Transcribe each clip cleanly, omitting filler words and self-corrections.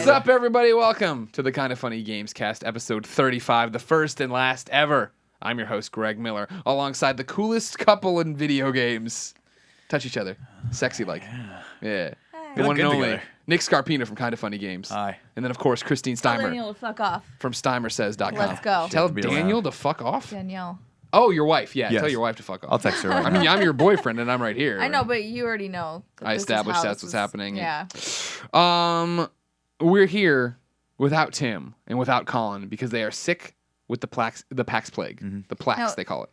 up, everybody? Welcome to the Kind of Funny Games Cast, episode 35, the first and last ever. I'm your host, Greg Miller, alongside the coolest couple in video games. Touch each other. Sexy like. Yeah. The one and only together. Nick Scarpino from Kind of Funny Games. Hi. And then, of course, Christine Tell Steimer Daniel to fuck off. from SteimerSays.com. Let's go. Tell To be Daniel around. to fuck off? Danielle. Oh, your wife. Yeah, Yes. tell your wife to fuck off. I'll text her right I now. mean, I'm your boyfriend, and I'm right here. I know, but you already know. that I this is established how that's this what's is- happening. Yeah. We're here without Tim and without Colin because they are sick with the Pax Plague. Mm-hmm. The plaques, Now- they call it.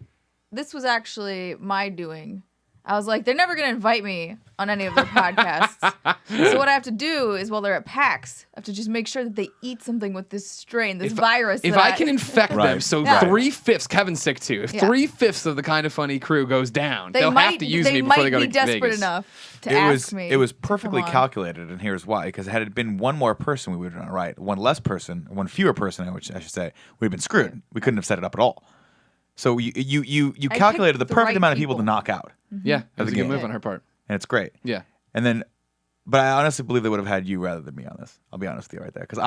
This was actually my doing. I was like, they're never going to invite me on any of their podcasts. So what I have to do is while they're at PAX, I have to just make sure that they eat something with this strain, this virus. If that I can infect them, Right. so Yeah. 3/5, Kevin's sick too. If Yeah. 3/5 of the Kind of Funny crew goes down, they they'll might, have to use they me before might they go be to desperate Vegas. enough to ask me. It was to perfectly come on. calculated, and here's why. Because had it been one more person, we would have done it right. One less person, one fewer person, which I should say, we'd have been screwed. We couldn't have set it up at all. So you I calculated the picked the perfect right amount of people to people. knock out, Yeah, that was a the good game. move on her part. and it's great. Yeah. And then, but I honestly believe they would have had you rather than me on this. I'll be honest with you right there, because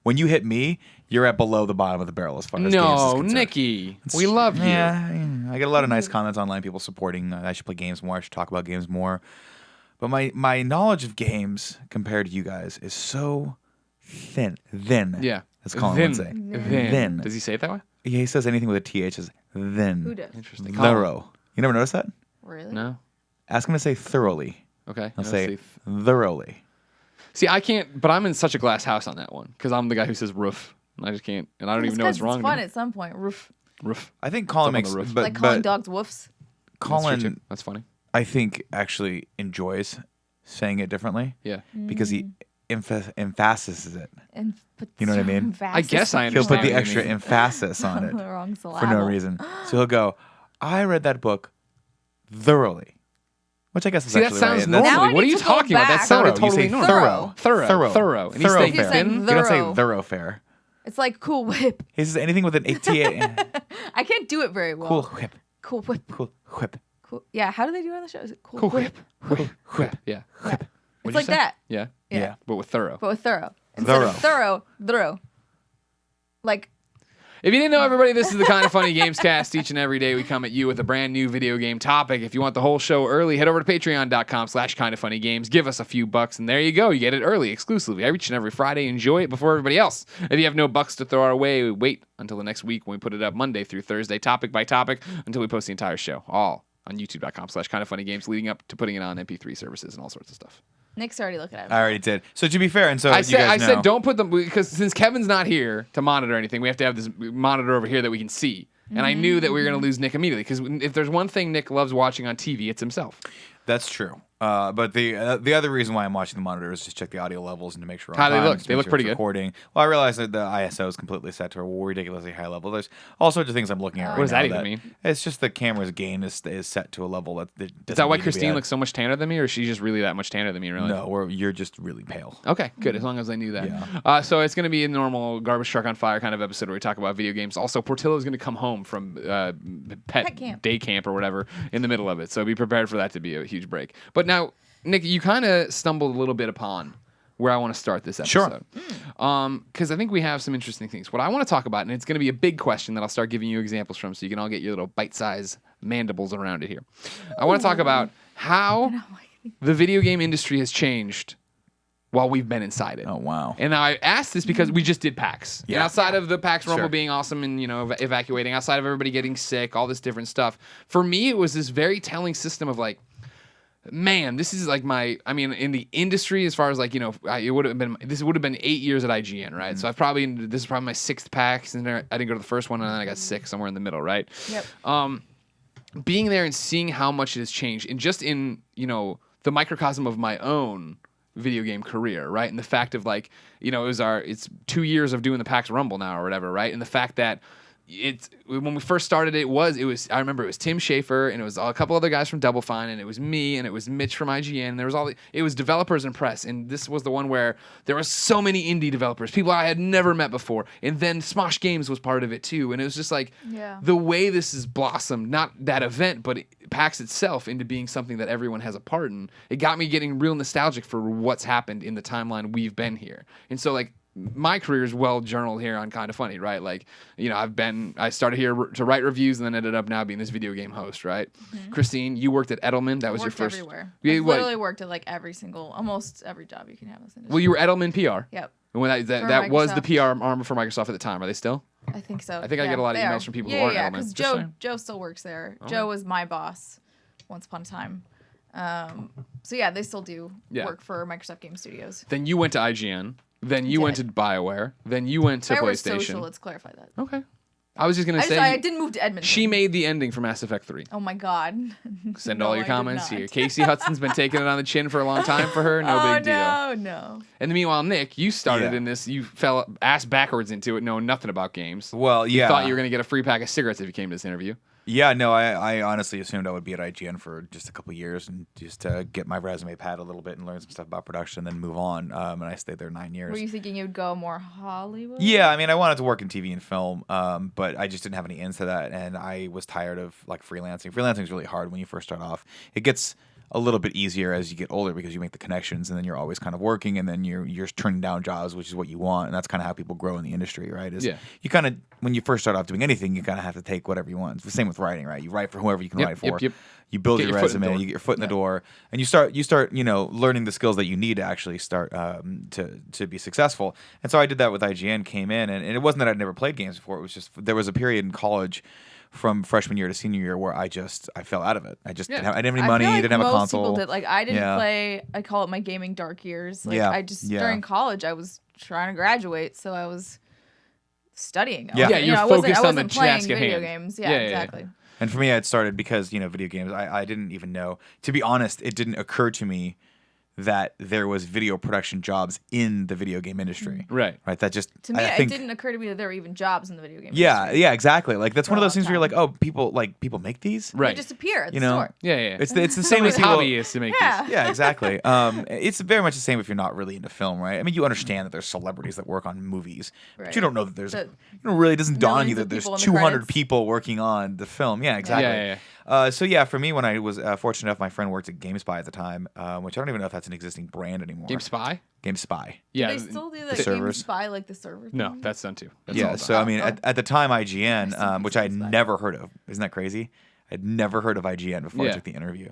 when you hit me, you're at below the bottom of the barrel as far as games is No, concerned. Nikki, we love you. Yeah, I get a lot of nice comments online, people supporting. I should play games more. I should talk about games more. But my knowledge of games compared to you guys is so thin. Yeah. As Colin Thin. would say. Thin. Does he say it that way? Yeah, he says anything with a TH is thin. Who does? Interesting. Thorough. You never noticed that? Really? No. Ask him to say thoroughly. Okay. I'll No, say see. thoroughly. See, I can't, but I'm in such a glass house on that one because I'm the guy who says roof. And I just can't, and I don't even know what's wrong. It's fun with at some point. Roof. it. Roof. I think Colin Up on makes, the roof. but, Like calling but dogs woofs. That's true, Colin, too. That's funny. I think, actually enjoys saying it differently Yeah. because he emphasizes it. And You know what I mean? I guess I He'll understand put what the you extra mean. emphasis on it the wrong syllable. for no reason. So he'll go, I read that book thoroughly. Which I guess is See, that actually sounds right. normal. Now I What are need you to go talking about? That back. sounded Thorough. You totally say normal. thorough. Thorough. And he's Thorough. saying He's saying thin. You don't say Thorough. thoroughfare. It's like Cool Whip. He says anything with an ATA. I can't do it very well. Cool whip. Cool Whip. Cool whip. Cool. Yeah, how do they do it on the show? Is it Cool, Cool Whip? whip. Whip. Yeah. It's What'd you like say? that, Yeah. Yeah. But with thorough. but with thorough. Instead of thorough. Like, If you didn't know, everybody, this is the Kind of Funny Games Cast. Each and every day we come at you with a brand new video game topic. If you want the whole show early, head over to patreon.com/kindoffunnygames. Give us a few bucks, and there you go. You get it early, exclusively, each and every Friday. Enjoy it before everybody else. If you have no bucks to throw our way, wait until the next week when we put it up Monday through Thursday, topic by topic, until we post the entire show. All on youtube.com/kindoffunnygames, leading up to putting it on MP3 services and all sorts of stuff. Nick's already looking at I me. already did. So to be fair, and so I you said, guys know, don't put them, because since Kevin's not here to monitor anything, we have to have this monitor over here that we can see. And I knew that we were going to lose Nick immediately, because if there's one thing Nick loves watching on TV, it's himself. that's true. But the other reason why I'm watching the monitor is just check the audio levels and to make sure. How on they time, look? just They make look sure pretty it's good. Recording. Well, I realize that the ISO is completely set to a ridiculously high level. There's all sorts of things I'm looking at. Right What does now that even mean? It's just the camera's gain is set to a level that Is that why Christine looks so much tanner than me, or is she just really that much tanner than me, really? No, you're just really pale. Okay, good. As long as I knew that. Yeah. So it's going to be a normal Garbage Truck on Fire kind of episode where we talk about video games. Also, Portillo's going to come home from pet camp. day camp or whatever in the middle of it. So be prepared for that to be a huge break. But now, Nick, you kind of stumbled a little bit upon where I want to start this Sure. episode. Because I think we have some interesting things. What I want to talk about, and it's going to be a big question that I'll start giving you examples from so you can all get your little bite-sized mandibles around it here. I want to talk about how the video game industry has changed while we've been inside it. Oh wow. And I asked this because we just did PAX. Yeah. And outside of the PAX Rumble Sure. being awesome and, evacuating, outside of everybody getting sick, all this different stuff, for me, it was this very telling system of like, man, this is like in the industry, as far as like, this would have been 8 years at IGN, right? So this is probably my sixth PAX, and I didn't go to the first one, and then I got sick somewhere in the middle, right? Yep. Being there and seeing how much it has changed, and just in, the microcosm of my own video game career, right? And the fact of like, it's 2 years of doing the PAX Rumble now or whatever, right? And the fact that it's when we first started, it was I remember it was Tim Schafer and it was a couple other guys from Double Fine and it was me and it was Mitch from IGN. And there was it was developers and press, and this was the one where there was so many indie developers, people I had never met before, and then Smosh Games was part of it too. And it was just like the way this has blossomed, not that event, but PAX itself into being something that everyone has a part in. It got me getting real nostalgic for what's happened in the timeline we've been here. And so like my career is well journaled here on Kinda Funny, right? Like, you know, I started here to write reviews and then ended up now being this video game host, right? Christine, you worked at Edelman. That was your first. Everywhere. Yeah, I literally worked at like almost every job you can have in this industry. Well, you were Edelman PR. Yep. And when that was the PR arm for Microsoft at the time. Are they still? I think so. I think I get a lot of emails from people who aren't Edelman. Because Joe still works there. Joe was my boss once upon a time. So yeah, they still do work for Microsoft Game Studios. Then you went to IGN. Then you went to BioWare. Then you went to PlayStation. Social, let's clarify that. Okay. I was just going to say. I didn't move to Edmonton. She made the ending for Mass Effect 3. Oh my God. Send all your comments here. Casey Hudson's been taking it on the chin for a long time for her. No big deal. No. And meanwhile, Nick, you started in this. You fell ass backwards into it, knowing nothing about games. Well, yeah. You thought you were going to get a free pack of cigarettes if you came to this interview. Yeah, no, I honestly assumed I would be at IGN for just a couple years and just to get my resume pad a little bit and learn some stuff about production, and then move on. And I stayed there 9 years. Were you thinking you'd go more Hollywood? Yeah, I mean, I wanted to work in TV and film, but I just didn't have any into that, and I was tired of like freelancing. Freelancing is really hard when you first start off. It gets a little bit easier as you get older because you make the connections, and then you're always kind of working, and then you're turning down jobs, which is what you want, and that's kind of how people grow in the industry, right? You kind of, when you first start off doing anything, you kind of have to take whatever you want. It's the same with writing, right? You write for whoever you can write for. You build your resume, you get your foot in the door, and you start learning the skills that you need to actually start to be successful. And so I did that with IGN, came in, and it wasn't that I'd never played games before. It was just there was a period in college from freshman year to senior year where I fell out of it. I didn't have any money, I feel like didn't have a most console. People did. Like I didn't play. I call it my gaming dark years. Like I just during college I was trying to graduate, so I was studying. You're focused on the task at video hand. Games. Yeah, exactly. And for me, it started because video games. I didn't even know. To be honest, it didn't occur to me that there was video production jobs in the video game industry. Right. That just to me, it didn't occur to me that there were even jobs in the video game industry. Yeah, exactly. Like that's one of those things time. where you're like, oh, people make these? Right. They just appear at the store. Yeah. It's the same as hobby is to make these. Yeah, exactly. It's very much the same if you're not really into film, right? I mean, you understand that there's celebrities that work on movies, but you don't know that there's it doesn't dawn on you that there's 200 people working on the film. Yeah, exactly. So for me, when I was fortunate enough, my friend worked at GameSpy at the time, which I don't even know if that's an existing brand anymore. GameSpy? GameSpy. Yeah. Do they still do the servers. GameSpy, like the server thing? No, that's done too. That's Yeah, so I mean, at the time, IGN, which I had never heard of. Isn't that crazy? I'd never heard of IGN before I took the interview.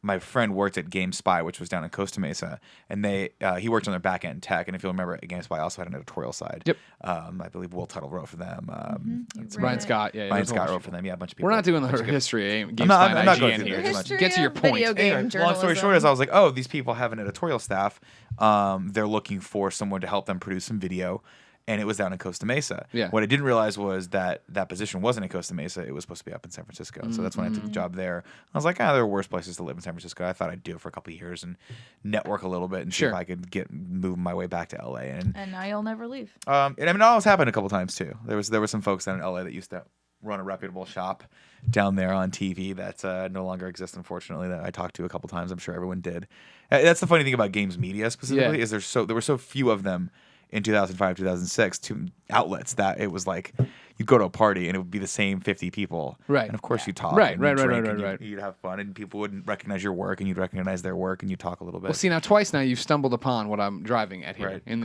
My friend worked at GameSpy, which was down in Costa Mesa, and he worked on their back-end tech. And if you'll remember, GameSpy also had an editorial side. Yep. I believe Will Tuttle wrote for them. Ryan Scott. Yeah, Ryan Scott wrote for them. Yeah, a bunch of people. We're not doing the history of GameSpy I'm not going and through IGN that here. much. Get to your point. Video game Anyway, long story journalism. short is I was like, oh, these people have an editorial staff. They're looking for someone to help them produce some video. And it was down in Costa Mesa. Yeah. What I didn't realize was that position wasn't in Costa Mesa. It was supposed to be up in San Francisco. So that's when I took the job there. I was like, there are worse places to live in San Francisco. I thought I'd do it for a couple of years and network a little bit and see if I could move my way back to LA. And now you'll never leave. and I mean, it always happened a couple times too. There were some folks down in LA that used to run a reputable shop down there on TV that no longer exists, unfortunately, that I talked to a couple times. I'm sure everyone did. That's the funny thing about games media specifically is there were so few of them in 2005, 2006, two outlets that it was like you'd go to a party and it would be the same 50 people. Right. And of course you'd talk. Right. You'd have fun and people wouldn't recognize your work and you'd recognize their work and you'd talk a little bit. Well, see, now twice now you've stumbled upon what I'm driving at here. Right. In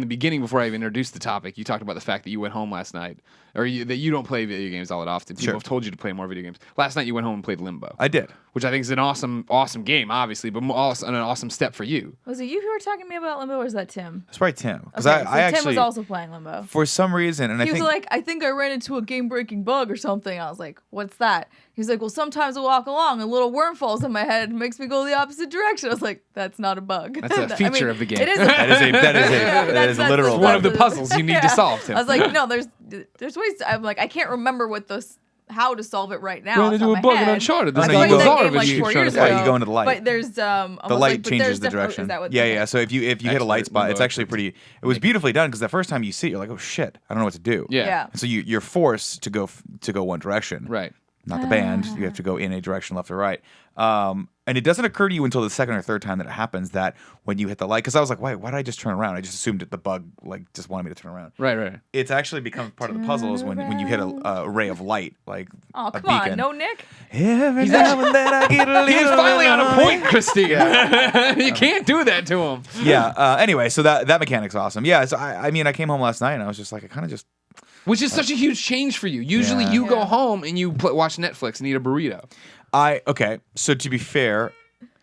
the beginning, before I even introduced the topic, you talked about the fact that you went home last night, or that you don't play video games all that often. People have told you to play more video games. Last night you went home and played Limbo. I did. Which I think is an awesome game, obviously, but also an awesome step for you. Was it you who were talking to me about Limbo, or was that Tim? It's probably Tim. Because Okay, I actually, Tim was also playing Limbo. for some reason, and He was like, I think I ran into a game-breaking bug or something. I was like, what's that? He's like, well, sometimes I walk along, a little worm falls in my head and makes me go the opposite direction. I was like, that's not a bug. That's a feature of the game. It is. that is literal. One of the puzzles you need to solve, Tim. I was like, no, there's ways. I'm like, I can't remember what those how to solve it right now. Ran off into the a top of bug my in head. Uncharted. Oh, This no, guy you go- that Lazar game like keeps 4 trying years to ago. fight. you go into the light. But there's The light changes the direction. Is that what Yeah. So if you hit a light spot, it's actually pretty. It was beautifully done because the first time you see it, you're like, oh shit, I don't know what to do. Yeah. Yeah. And so you're forced to go one direction. Right. Not the band. You have to go in a direction, left or right. And it doesn't occur to you until the second or third time that it happens that when you hit the light, because I was like, why did I just turn around? I just assumed that the bug like just wanted me to turn around. Right. It's actually becomes part of the puzzle is when you hit a ray of light, like Oh, a come on. beacon. No, Nick. Every now and then I get a He's little finally on a annoyed. point, Christine. You can't do that to him. Yeah. Anyway, so that mechanic's awesome. Yeah. So I mean, I came home last night and I was just like, I kind of just. Which is such a huge change for you. Usually Yeah. you go Yeah. home and you watch Netflix and eat a burrito. Okay. So to be fair,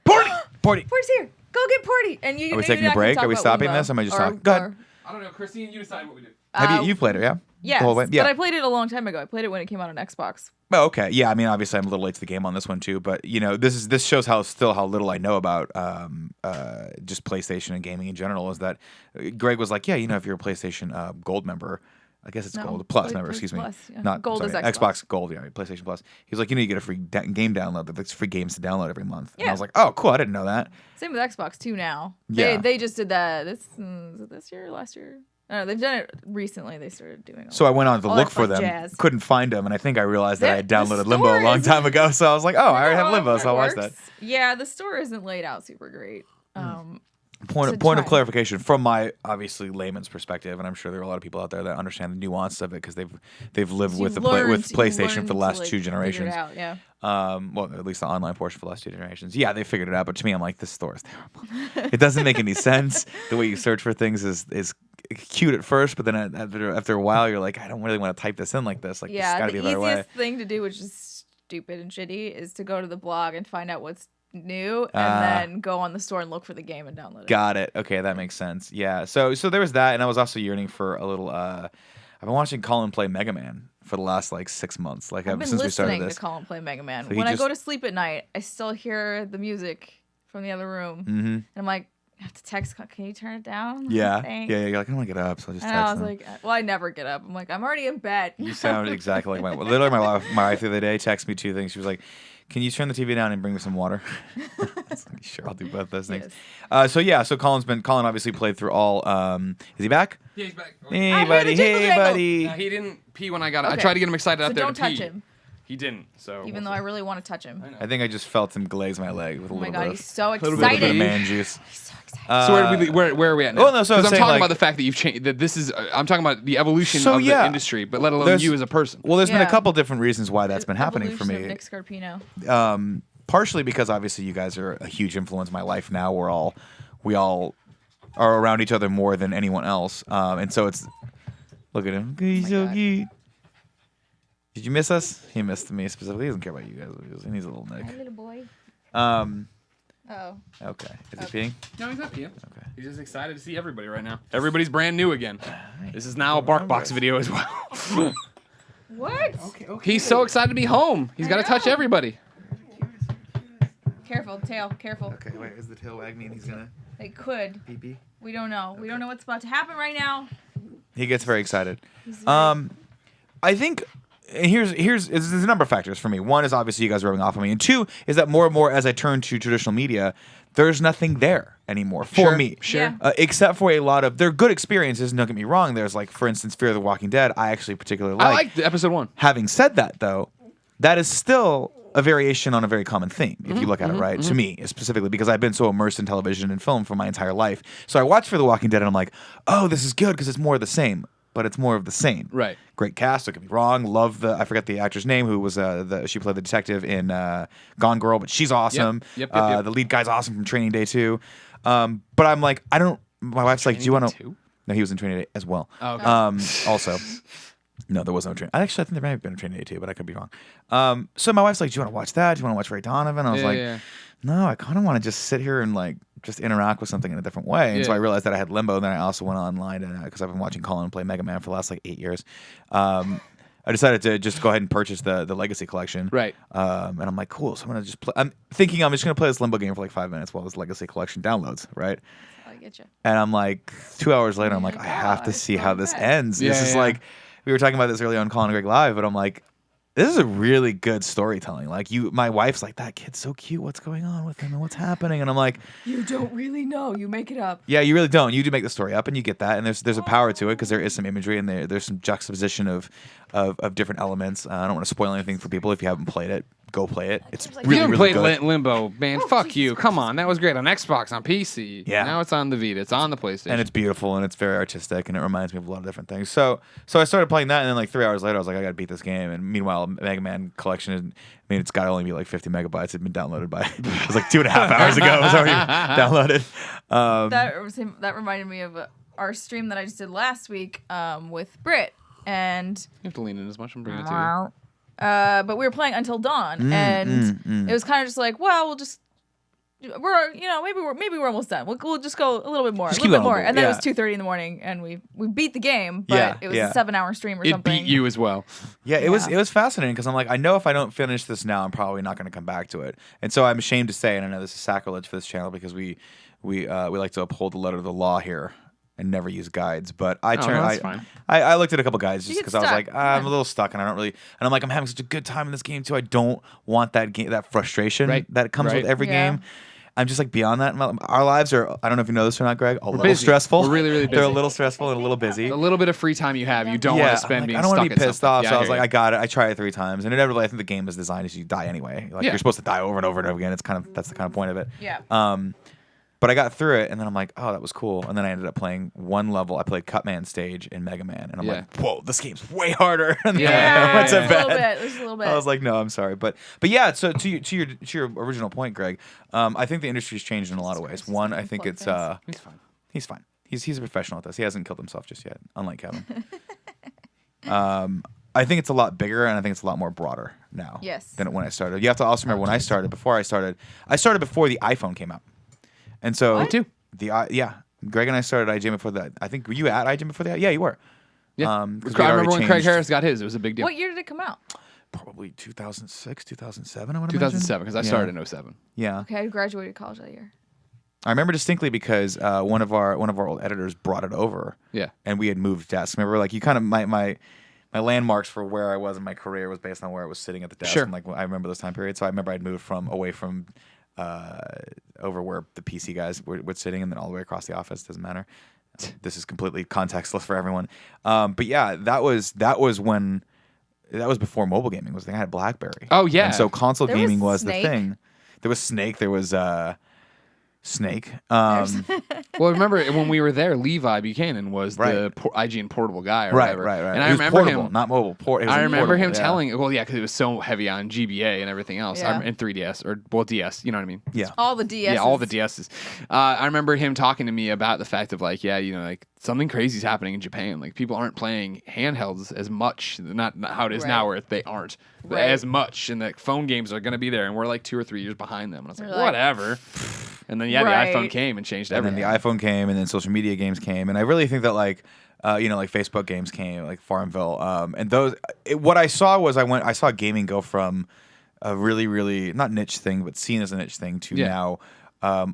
Porty. Porty's here. Go get Porty. And you. Are we you taking a and I can break? talk Are we about stopping Limbo. this? Or am I just Or- talking? Go ahead. or- I don't know, Christine, you decide what we do. Have you played it? Yeah. Yes, The whole way? Yeah. but I played it a long time ago. I played it when it came out on Xbox. Oh, okay. Yeah, I mean, obviously, I'm a little late to the game on this one too, but this shows how little I know about just PlayStation and gaming in general. Is that Greg was like, yeah, if you're a PlayStation Gold member, I guess it's No, Gold Plus Play- member. Play Excuse me, Plus, yeah. not Gold is sorry, Xbox. Gold. Yeah, PlayStation Plus. He's like, you get a free game download. That's free games to download every month. And I Yeah. was like, oh, cool. I didn't know that. Same with Xbox too now. Yeah. They just did that is it this year, last year? I don't know. They've done it recently. They started doing. So I went on to all look that for fun them, jazz. couldn't find them, and I think I realized that I had The downloaded Limbo a store long is- time ago. So I was like, oh, I already have Oh, Limbo, so I'll watch that. works. Yeah, the store isn't laid out super great. Point to of try. clarification from my obviously layman's perspective, and I'm sure there are a lot of people out there that understand the nuances of it because they've lived with with PlayStation for the last two generations. Out, yeah. Well, at least the online portion for the last two generations. Yeah, they figured it out, but to me, I'm like, this store is terrible. It doesn't make any sense. The way you search for things is cute at first, but then after a while, you're like, I don't really want to type this in like this. Like, there's Yeah, got to the be a better way. easiest thing to do, which is stupid and shitty, is to go to the blog and find out what's new, and then go on the store and look for the game and download it. Got it. Okay, that makes sense. Yeah. So there was that, and I was also yearning for a little. I've been watching Colin play Mega Man for the last 6 months. Like I've been since we started listening this. to Colin play Mega Man. So he When I just- go to sleep at night, I still hear the music from the other room, Mm-hmm. and I'm like, I have to text. Can you turn it down? Yeah. Thanks. Yeah. You're like, I don't want to get up, so I'll just And text I was them. like, well, I never get up. I'm like, I'm already in bed. You sound exactly like literally my wife the other day texted me two things. She was like, "Can you turn the TV down and bring me some water?" I was like, sure, I'll do both those things. So Colin obviously played through all. Is he back? Yeah, he's back. Hey I hear the buddy, jingle hey jangle. buddy. He didn't pee when I got. I Okay. tried to get him excited So out there don't to pee. touch him, He didn't. So even though I really want to touch him. I think I just felt him glaze my leg with a Oh my little god, bit he's of so little bit of excited. man juice. He's so excited. So where are we at now? well, no, so I was I'm saying, talking like- about the fact that you've changed. That this is. I'm talking about the evolution So, of yeah. the industry, but let alone There's- you as a person. Well, there's been a Yeah. couple different reasons why that's been happening for Evolution of me. Nick Scarpino. Partially because obviously you guys are a huge influence in my life now. We all are around each other more than anyone else, and so it's look at him. He's so God. cute. Did you miss us? He missed me specifically. He doesn't care about you guys. He's a little Nick. Hi, little boy. Um. Oh. Okay. Is he peeing? No, he's not peeing. Okay. He's just excited to see everybody right now. Everybody's brand new again. This is now a BarkBox video as well. What? He's so excited to be home. He's got to touch know. everybody. Careful, tail. Careful. Okay. Wait. Is the tail wag mean he's gonna They could. pee pee? We don't know. We don't know what's about to happen right now. He gets very excited. He's very- I think there's a number of factors for me. One is obviously you guys rubbing off on me, and two is that more and more as I turn to traditional media, there's nothing there anymore for Sure, me. sure. Yeah. Except for a lot of they're good experiences. Don't get me wrong. There's like for instance Fear of the Walking Dead. I actually particularly I like. like the episode 1. Having said that, though, that is still a variation on a very common theme, if you look at it right, to me, specifically, because I've been so immersed in television and film for my entire life. So I watch For the Walking Dead, and I'm like, oh, this is good because it's more of the same, but it's more of the same. Right. Great cast, don't get me wrong. Love I forget the actor's name, who was, she played the detective in Gone Girl, but she's awesome. Yep. The lead guy's awesome from Training Day 2. But I'm like, my wife's like, do you want Training Day to? 2? No, he was in Training Day as well. Oh, okay. Also. No, there was no training. Actually, I think there may have been a Training Day too, but I could be wrong. So my wife's like, "Do you want to watch that? Do you want to watch Ray Donovan?" I was like, Yeah. "No, I kind of want to just sit here and like just interact with something in a different way." And so Yeah. I realized that I had Limbo. And then I also went online because I've been watching Colin play Mega Man for the last 8 years. I decided to just go ahead and purchase the Legacy Collection. Right. And I'm like, cool. So I'm gonna just play. I'm thinking I'm just gonna play this Limbo game for 5 minutes while this Legacy Collection downloads. Right. I get you. And I'm like, 2 hours later, I'm like, my I have to God, see it's how so this bad. ends. Yeah, This is yeah. like, we were talking about this earlier on Colin and Greg Live, but I'm like, this is a really good storytelling. Like my wife's like, that kid's so cute. What's going on with him and what's happening? And I'm like, You don't really know. You make it up. yeah, you really don't. You do make the story up, and you get that, and there's a power to it because there is some imagery and there's some juxtaposition of different elements. I don't want to spoil anything for people. If you haven't played it, go play it. It's Like, really, You haven't really played good. Limbo, man. Oh, Fuck Jesus you. Come Christ. on. That was great on Xbox, on PC. Yeah. Now it's on the Vita. It's on the PlayStation. And it's beautiful and it's very artistic and it reminds me of a lot of different things. So I started playing that, and then like 3 hours later I was like, I gotta beat this game. And meanwhile, Mega Man Collection is, I mean, it's gotta only be like 50 megabytes. It'd been downloaded by it was like 2.5 hours ago. It was already downloaded. That reminded me of our stream that I just did last week with Britt, and You have to lean in as much. I'm bringing it to but we were playing Until Dawn, and it was kind of just like, well, maybe we're almost done. We'll just go a little bit more, Just a keep little bit going a more, little bit, and then yeah. it was 2:30 in the morning, and we beat the game, but Yeah, it was yeah. a 7-hour stream or you. It something. beat you as well. Yeah, it was fascinating because I'm like, I know if I don't finish this now, I'm probably not going to come back to it. And so I'm ashamed to say, and I know this is sacrilege for this channel because we like to uphold the letter of the law here and never use guides. But that's fine. I looked at a couple guides just You get because I was stuck. like, Come I'm on. a little stuck, and I don't really. And I'm like, I'm having such a good time in this game too. I don't want that frustration Right, that comes with right. every Yeah. game. I'm just like beyond that. Our lives are, I don't know if you know this or not, Greg, a little busy. stressful. We're really, really They're a busy. little stressful and a little busy. A little bit of free time you have, you don't Yeah, want to spend I'm like, being I don't stuck want to be at pissed something. off. Yeah, So I was hear like, you. I got it. I tried it 3 times, and inevitably, I think the game is designed as you die anyway. Like Yeah. you're supposed to die over and over and over again. That's the kind of point of it. Yeah. But I got through it, and then I'm like, oh, that was cool. And then I ended up playing one level. I played Cutman stage in Mega Man, and I'm Yeah. like, whoa, this game's way harder. And then Yeah, I went to yeah, yeah. Just a little bed. bit. Just a little bit. I was like, no, I'm sorry, but yeah. So to your original point, Greg, I think the industry's changed in a lot of ways. One, I think it's He's fine. he's fine. He's a professional at this. He hasn't killed himself just yet, unlike Kevin. I think it's a lot bigger, and I think it's a lot more broader now Yes. than when I started. You have to also remember when I started. Before before the iPhone came out, and so Me too. Greg and I started IGN before that. I think were you at IGN before that? Yeah, you were. Yeah. 'cause I we had remember already when Craig changed- Harris got his. It was a big deal. What year did it come out? Probably 2006, 2007. I would 2007, because I imagine. started in 07. Yeah. Okay, I graduated college that year. I remember distinctly because one of our old editors brought it over. Yeah. And we had moved desks. Remember, like you kind of my landmarks for where I was in my career was based on where I was sitting at the desk. Sure. And like I remember those time periods. So I remember I'd moved away from over where the PC guys were sitting, and then all the way across the office. Doesn't matter. This is completely contextless for everyone. But yeah, that was when. That was before mobile gaming was the thing. I had BlackBerry. Oh, yeah. And so console There was gaming was the Snake. thing. There was Snake. There was Snake. Well, remember when we were there, Levi Buchanan was the Right. IGN portable guy or Right. whatever. And it I was remember portable, him. not mobile. It was I remember him portable, yeah. telling, well, yeah, because it was so heavy on GBA and everything else, Yeah. and 3DS or DS. You know what I mean? Yeah. All the DS. Yeah, all the DSs. I remember him talking to me about the fact of like, yeah, you know, like something crazy is happening in Japan. Like people aren't playing handhelds as much. Not how it is now, Right. where they aren't Right. as much, and the phone games are going to be there, and we're like 2 or 3 years behind them. And I was like, You're like, whatever. And then the Right. iPhone came and changed And everything. then the iPhone came, and then social media games came, and I really think that like Facebook games came, like Farmville, and those. What I saw was I saw gaming go from a really, really not niche thing, but seen as a niche thing to Yeah. now.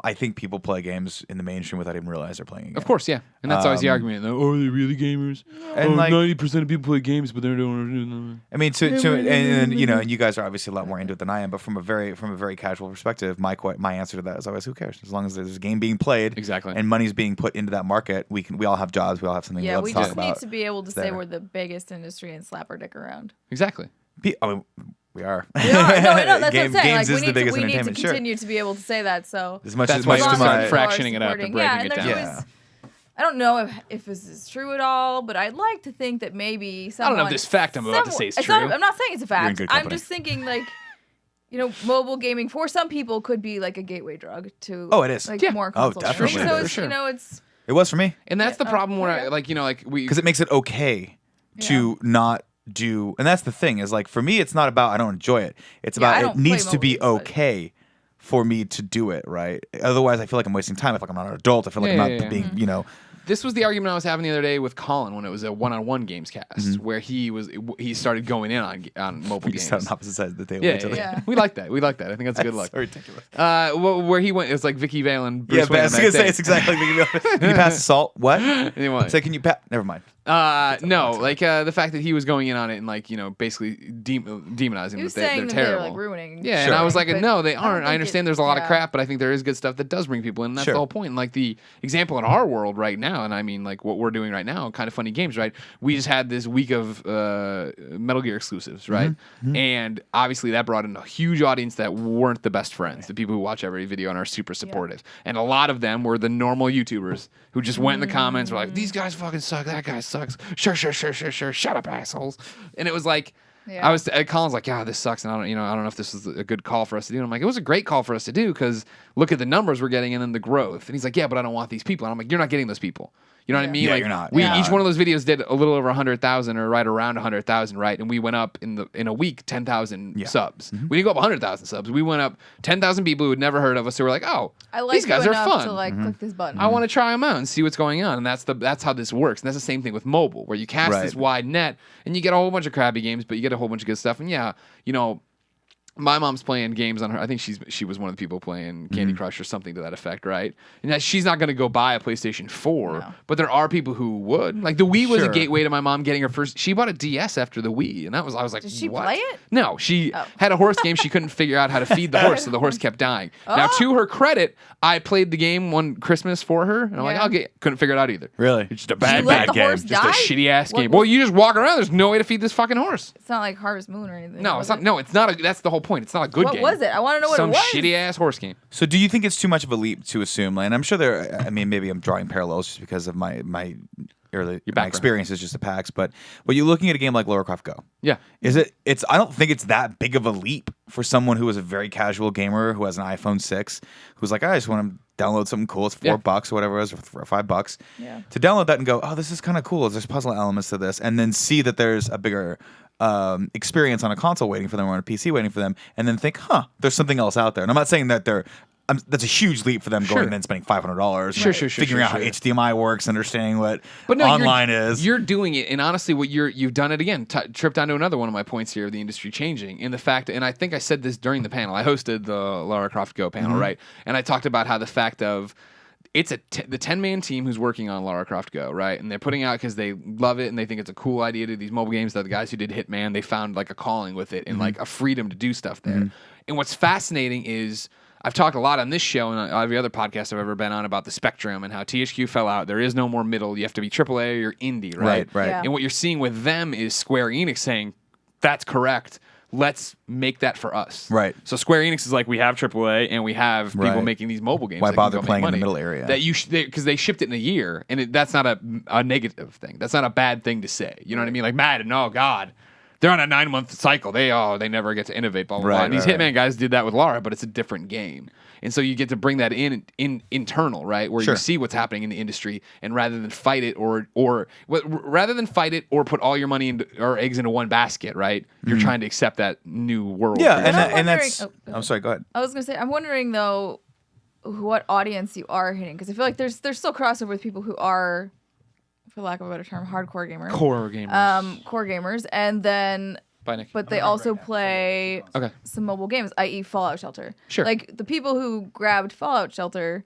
I think people play games in the mainstream without even realize they're playing a game. Of course, yeah. And that's always the argument. Oh, are they really gamers? And, like- 90% of people play games, but they don't. I mean, and you know, and you guys are obviously a lot more into it than I am. But from a very casual perspective, my answer to that is always, who cares? As long as there's a game being played, Exactly. and money's being put into that market, we all have jobs, we all have something Yeah, we we love to just talk need about. to be able to say there. we're the biggest industry and slap our dick around. Exactly. I mean, we are. No, that's what I'm saying. Games Like, is the biggest we need to entertainment. Sure. continue to be able to say that. So As much That's as why much you to just my start fractioning it up and supporting. breaking and it there's down. always- I don't know if this is true at all, but I'd like to think that maybe I someone. don't know if this fact I'm about to say is true. I'm not saying it's a You're in fact. good I'm company. just thinking like, mobile gaming for some people could be like a gateway drug to. Oh, it is. Like Yeah. more Oh, console definitely gaming. So it is. it's For sure. it's It was for me And that's the Yeah. problem where Okay. we because it makes it okay to not do, and that's the thing is like for me, it's not about I don't enjoy it. It's Yeah, I about don't it play needs to be mobile games, but- okay for me to do it, right? Otherwise, I feel like I'm wasting time. I feel like I'm not an adult. I feel like Yeah, I'm yeah, not yeah. being, This was the argument I was having the other day with Colin when it was a one-on-one games cast Mm-hmm. where he started going in on mobile we games. just sat on opposite sides of the table. Yeah, each other. yeah, Yeah. we like that. We like that. I think that's a good look. So ridiculous. Where he went, it was like Vicky Vale and Bruce Yeah, Wayne I on was that gonna say day. it's exactly like can you pass the salt? What? Anyway. Say, can you pass? Never mind. No, like the fact that he was going in on it and like basically demonizing He was them. saying They're that terrible. they're like ruining. Yeah, and Sure. I was like, but no, they don't aren't. I think understand it- there's a lot of yeah. crap, but I think there is good stuff that does bring people in. And that's Sure. the whole point. And like the example in our world right now, and I mean like what we're doing right now, kind of funny games, right? We just had this week of Metal Gear exclusives, right? And obviously that brought in a huge audience that weren't the best friends, the people who watch every video and are super supportive. And a lot of them were the normal YouTubers who just went in the comments, were like, these guys fucking suck, that guy sucks. Sure, shut up, assholes. And it was like, Yeah. Colin's like, yeah, this sucks, and I don't know if this is a good call for us to do. And I'm like, it was a great call for us to do because look at the numbers we're getting and then the growth. And he's like, yeah, but I don't want these people. And I'm like, you're not getting those people. You know what I mean? Yeah, like, you're not. We Yeah. each one of those videos did a little over 100,000 or right around 100,000, right? And we went up in a week 10,000 subs. We didn't go up 100,000 subs. We went up 10,000 people who had never heard of us who were like, oh, I like these guys you are enough fun. to like click this button. I want to try them out and see what's going on, and that's how this works. And that's the same thing with mobile, where you cast Right. this wide net and you get a whole bunch of crappy games, but you get a whole bunch of good stuff. And yeah, my mom's playing games on her. I think she was one of the people playing Candy Crush or something to that effect, right? And she's not going to go buy a PlayStation 4, No. but there are people who would. Like the Wii was a Sure. gateway to my mom getting her first. She bought a DS after the Wii, and I was like, Did she what? play it? No, she Oh. had a horse game. She couldn't figure out how to feed the horse, so the horse kept dying. Now, to her credit, I played the game one Christmas for her, and I'm like, Yeah. okay, couldn't figure it out either. Really? It's just a Did bad, you let bad the game. horse Just a die? shitty ass What game. was- Well, you just walk around. There's no way to feed this fucking horse. It's not like Harvest Moon or anything. No, was it's not. it? No, it's not. That's the whole point. It's not a good What game. was it? I want to know what Some it was. shitty ass horse game. So do you think it's too much of a leap to assume, and I'm sure maybe I'm drawing parallels just because of my my background. experiences just at PAX, but you're looking at a game like Lara Croft Go. Yeah. I don't think it's that big of a leap for someone who is a very casual gamer who has an iPhone 6, who's like, I just want to download something cool. It's $4 or whatever it is, or $5. Yeah. To download that and go, oh, this is kind of cool. There's puzzle elements to this, and then see that there's a bigger experience on a console waiting for them or on a PC waiting for them, and then think, there's something else out there. And I'm not saying that that's a huge leap for them Sure. going and then spending $500. Sure, figuring out how HDMI works, understanding what But no, online is. You're doing it, and honestly, you've done it again. Tripped onto another one of my points here of the industry changing, and the fact, and I think I said this during the panel. I hosted the Lara Croft Go panel, right? And I talked about how the fact of it's the 10-man team who's working on Lara Croft Go, right? And they're putting out because they love it and they think it's a cool idea to do these mobile games. That the guys who did Hitman, they found like a calling with it and like a freedom to do stuff there. And what's fascinating is I've talked a lot on this show and on every other podcast I've ever been on about the spectrum and how THQ fell out. There is no more middle. You have to be AAA or you're indie, right? Right. Yeah. And what you're seeing with them is Square Enix saying, that's correct. Let's make that for us. Right. So Square Enix is like, we have AAA and we have people Right. making these mobile games. Why that can bother go make playing in the money. middle area? That because they shipped it in a year, and that's not a negative thing. That's not a bad thing to say. You know what I mean? Like Madden, oh god, they're on a 9-month cycle. They never get to innovate. Blah blah blah. Right, And these right, Hitman guys did that with Lara, but it's a different game. And so you get to bring that in internal, right, where Sure. you see what's happening in the industry, and rather than fight it or put all your money or eggs into one basket, right, you're trying to accept that new world. Yeah, for and, yourself. I'm that's. wondering- I'm sorry. Go ahead. I was gonna say, I'm wondering though, what audience you are hitting, because I feel like there's still crossover with people who are, for lack of a better term, hardcore gamers, core gamers. core gamers, and then Bye, Nick. but they also play Okay. some mobile games, i.e. Fallout Shelter. Sure. Like the people who grabbed Fallout Shelter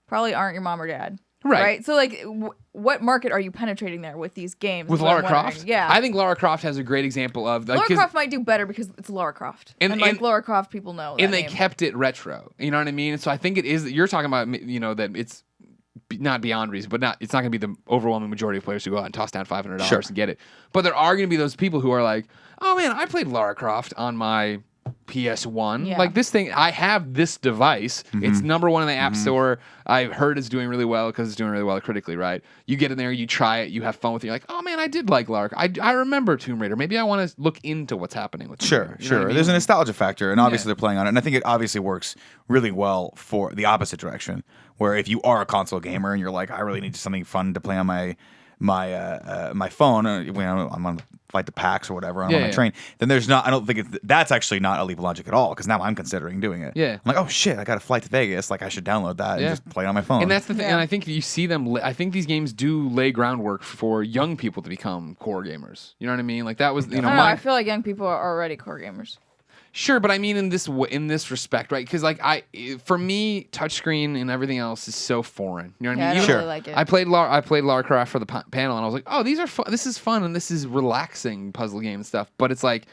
probably aren't your mom or dad. Right. So like, what market are you penetrating there with these games? With is what Lara I'm wondering. Croft? Yeah. I think Lara Croft has a great example of like, Lara 'cause- Croft might do better because it's Lara Croft. And- like and- Lara Croft people know that and they name. kept it retro. You know what I mean? And so I think it is. You're talking about that it's not beyond reason, but it's not going to be the overwhelming majority of players who go out and toss down $500 Sure. and get it. But there are going to be those people who are like, oh man, I played Lara Croft on my PS1. Yeah. Like this thing, I have this device. It's number one in the App Store. I've heard it's doing really well because it's doing really well critically, right? You get in there, you try it, you have fun with it. You're like, oh man, I did like Lara. I remember Tomb Raider. Maybe I want to look into what's happening with Tomb Sure, Raider. You know sure. what I mean? There's a nostalgia factor, and obviously Yeah. they're playing on it. And I think it obviously works really well for the opposite direction, where if you are a console gamer and you're like, I really need something fun to play on my phone, when I'm on flight to PAX or whatever, I'm Yeah, on my yeah. train, then there's not. I don't think that's actually not a leap of logic at all, because now I'm considering doing it. Yeah. I'm like, oh shit, I got a flight to Vegas. Like I should download that Yeah. and just play it on my phone. And that's the thing. Yeah. And I think you see them. I think these games do lay groundwork for young people to become core gamers. You know what I mean? Like that was, I don't know, I feel like young people are already core gamers. Sure, but I mean in this respect, right? Because like for me, touchscreen and everything else is so foreign. You know what Yeah, I I mean? don't Sure. really like it. I played Lara Croft for the panel, and I was like, oh, these are fun. This is fun, and this is relaxing puzzle game and stuff. But it's like,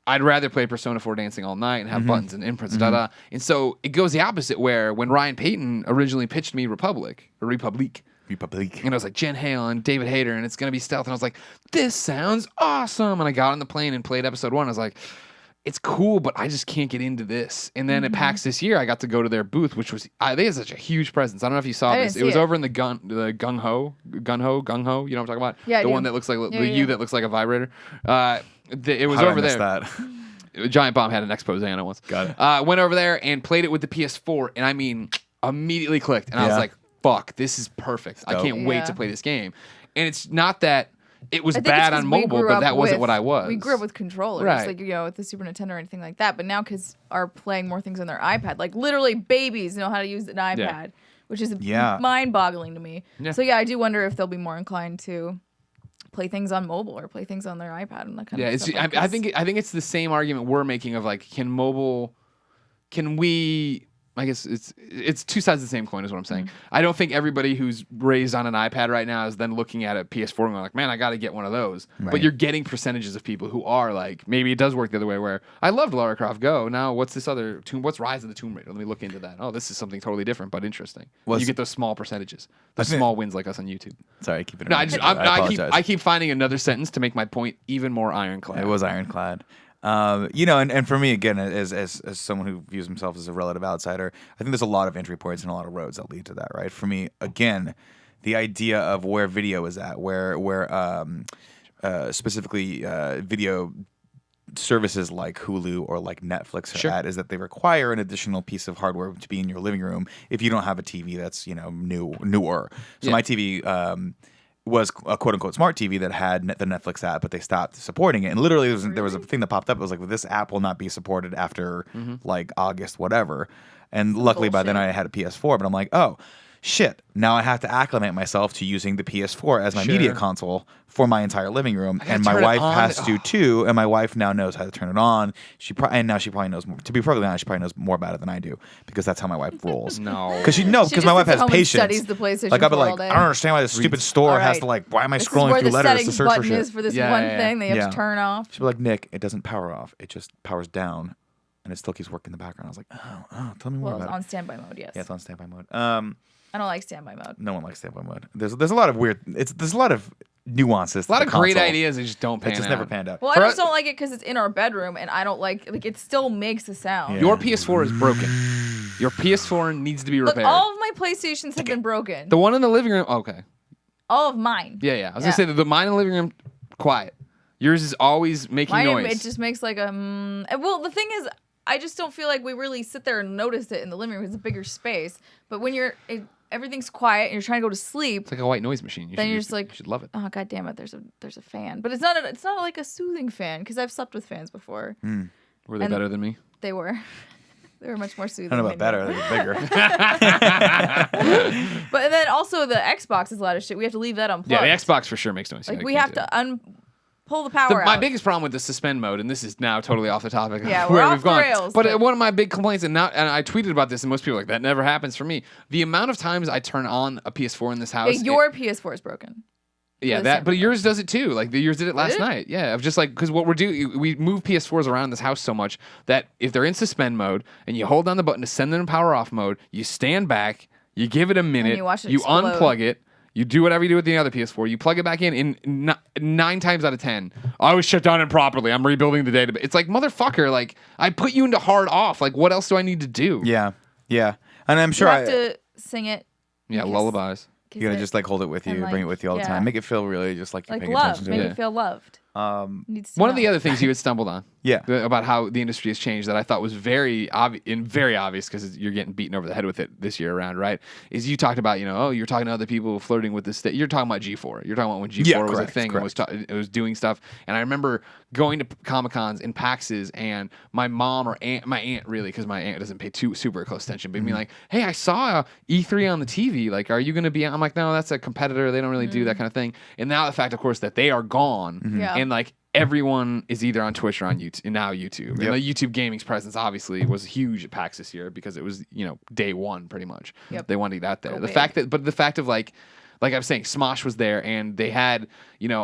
I'd rather play Persona 4 Dancing All Night and have buttons and imprints, da. And so it goes the opposite. Where when Ryan Payton originally pitched me Republic, and I was like, Jen Hale and David Hayter, and it's gonna be stealth, and I was like, this sounds awesome. And I got on the plane and played episode 1. I was like, it's cool, but I just can't get into this. And then at PAX this year, I got to go to their booth, which was they had such a huge presence. I don't know if you saw I this. didn't It was see it. over in the Gung Ho. You know what I'm talking about? Yeah, I the do. one that looks like Yeah, the yeah. U that looks like a vibrator. It was How did I over miss there. that? Giant Bomb had an expose on it once. Got it. Went over there and played it with the PS4, and I mean, immediately clicked, and I was Yeah. like, "Fuck, this is perfect! I dope. can't wait Yeah. to play this game." And it's not that it was I think it's bad 'cause on we mobile, grew but up that wasn't with- what I was. We grew up with controllers, Right. like with the Super Nintendo or anything like that. But now kids are playing more things on their iPad. Like literally, babies know how to use an iPad, which is Yeah. mind-boggling to me. Yeah. So yeah, I do wonder if they'll be more inclined to play things on mobile or play things on their iPad and that kind Yeah, of it's. stuff. I think it's the same argument we're making of like, can we? I guess it's two sides of the same coin is what I'm saying. I don't think everybody who's raised on an iPad right now is then looking at a PS4 and going like, man, I got to get one of those. But Right. you're getting percentages of people who are like, maybe it does work the other way where I loved Lara Croft Go. Now what's this other tomb? What's Rise of the Tomb Raider? Let me look into that. Oh, this is something totally different but interesting. Was- You get those small percentages, those think- small wins like us on YouTube. Sorry, keep it. No, in mind. I apologize. keep finding another sentence to make my point even more ironclad. It was ironclad. And for me again, as someone who views himself as a relative outsider, I think there's a lot of entry points and a lot of roads that lead to that. Right. For me, again, the idea of where video is at, where specifically video services like Hulu or like Netflix are Sure. at, is that they require an additional piece of hardware to be in your living room if you don't have a TV that's newer. So Yeah. my TV. Was a quote unquote smart TV that had the Netflix app, but they stopped supporting it. And literally, there was a thing that popped up. It was like, well, this app will not be supported after like August, whatever. And luckily, by then I had a PS4. But I'm like, oh shit! Now I have to acclimate myself to using the PS4 as my media Sure. console for my entire living room. gotta And my turn it wife on. has to too. And my wife now knows how to turn it on. Now she probably knows more. To be perfectly honest, she probably knows more about it than I do because that's how my wife rolls. No. Because She my just wife sits at has home and patience. studies the PlayStation Like I'll be 4 all like, day. I don't understand why this stupid store All has right. to like. Why am I This is scrolling where through the letters to settings search for button shit? is for this Yeah, one yeah, yeah. thing they have Yeah. to turn off. She'll be like, Nick, it doesn't power off. It just powers down, and it still keeps working in the background. I was like, oh, tell me more Well, it's about on it. standby mode, yes. Yeah, it's on standby mode. I don't like standby mode. No one likes standby mode. There's a lot of weird. There's a lot of nuances. a lot to of the great console ideas that just don't pan that just out. never panned out. Well, I For just us- don't like it because it's in our bedroom, and I don't like it. Still makes a sound. Yeah. Your PS4 is broken. Your PS4 needs to be Look, repaired. all of my PlayStations have been broken. The one in the living room. Okay. All of mine. Yeah. I was Yeah. gonna say that the mine in the living room, quiet. Yours is always making Mine, noise. it just makes like a. Well, the thing is, I just don't feel like we really sit there and notice it in the living room. It's a bigger space. But when everything's quiet and you're trying to go to sleep, It's like a white noise machine. then you're just like, you should love it. oh god damn it, there's a fan. But it's not like a soothing fan because I've slept with fans before. Were they and- better than me? They were. They were much more soothing. I don't know about than better. me. They're bigger. But then also the Xbox is a lot of shit. We have to leave that unplugged. Yeah, the Xbox for sure makes noise. Like Yeah, we I have can't do it. to pull the power My out. biggest problem with the suspend mode, and this is now totally off the topic of Yeah, where we're we've off the gone. rails, but but- one of my big complaints, and I tweeted about this, and most people are like, that never happens for me. The amount of times I turn on a PS4 in this house. Yeah, your PS4 is broken. Yeah, the that. same But thing. yours does it too. Like yours did it last it? night. Yeah, of just like because what we're doing, we move PS4s around this house so much that if they're in suspend mode and you hold down the button to send them in power off mode, you stand back, you give it a minute, you watch it you explode. unplug it. You do whatever you do with the other PS4. You plug it back in 9 times out of 10. I was shut down improperly. I'm rebuilding the database. It's like, motherfucker, like, I put you into hard off. Like, what else do I need to do? Yeah, and I'm You sure have to sing it. Yeah, Kiss- lullabies. kiss you gotta it, just like hold it with you, and, bring it like, with you all the yeah. time, make it feel really just like you're like paying love. attention to Make it. it feel loved. Needs to One of know. the other things you had stumbled on. Yeah. About how the industry has changed that I thought was very obvious because you're getting beaten over the head with it this year around, right? Is you talked about, you're talking to other people flirting with this. You're talking about G4. You're talking about when G4 Yeah, was correct, a thing correct. and it was doing stuff. And I remember going to Comic-Cons and PAXs and my mom or my aunt really, because my aunt doesn't pay super close attention, but being like, hey, I saw E3 on the TV. Like, are you going to be? I'm like, no, that's a competitor. They don't really do that kind of thing. And now the fact, of course, that they are gone Yeah. and like everyone is either on Twitch or on YouTube, and now YouTube. Yep. And the YouTube gaming's presence obviously was huge at PAX this year because it was, day one pretty much. Yep. They wanted it out there. Go The big. fact of like I was saying, Smosh was there, and they had,